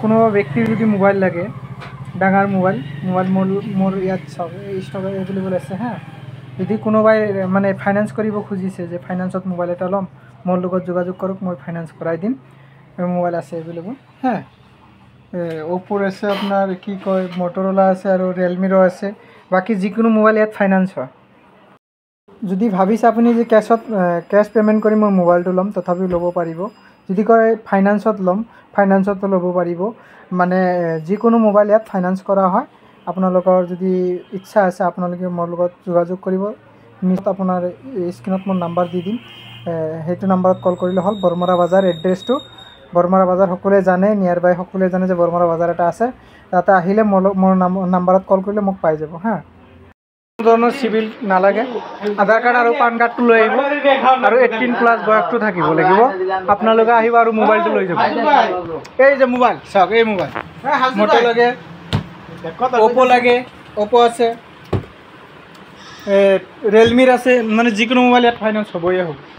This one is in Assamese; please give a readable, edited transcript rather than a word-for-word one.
কোনো ব্যক্তিৰ যদি মোবাইল লাগে ডাঙৰ মোবাইল মোৰ ইয়াত ষ্টক এভেইলেবল আছে হা যদি কোনোবাই মানে ফাইনেন্স কৰিব খুজিছে যে ফাইনেন্সত মোবাইল এটা ল'ম মোৰ লগত যোগাযোগ কৰক মই ফাইনেন্স কৰাই দিম মোবাইল আছে এভেইলেবল হা ওপোৰ আছে আপোনাৰ কি কয় মটৰলা আছে আৰু ৰিয়েলমিৰো আছে বাকি যিকোনো মোবাইল ইয়াত ফাইনেন্স হয় যদি ভাবিছে আপুনি যে কেছ পেমেন্ট কৰি মই মোবাইলটো ল'ম তথাপিও ল'ব পাৰিব যদি কয় ফাইনেন্সত ল'ম ফাইনেন্সতো ল'ব পাৰিব মানে যিকোনো মোবাইল ইয়াত ফাইনেন্স কৰা হয় আপোনালোকৰ যদি ইচ্ছা আছে আপোনালোকে মোৰ লগত যোগাযোগ কৰিব নিশ্চয় আপোনাৰ স্ক্ৰীনত মোৰ নাম্বাৰ দি দিম সেইটো নাম্বাৰত কল কৰিলে হ'ল বৰমৰা বাজাৰ এড্ৰেছটো বৰমৰা বাজাৰ সকলোৱে জানে নিয়াৰ বাই সকলোৱে জানে যে বৰমৰা বাজাৰ এটা আছে তাতে আহিলে মোৰ নাম্বাৰত কল কৰিলে মোক পাই যাব হা ধৰণৰ সিভিল নালাগে আধাৰ কাৰ্ড আৰু পান কাৰ্ডটো লৈ আহিব আৰু 18+ বয়সটো থাকিব লাগিব আপোনালোকে আহিব আৰু মোবাইলটো লৈ যাব এই যে মোবাইল চাওক এই মোবাইল মোটো লাগে ওপো লাগে ওপো আছে ৰিয়েলমিৰ আছে মানে যিকোনো মোবাইল ইয়াত ফাইনেন্স হ'বই হ'ব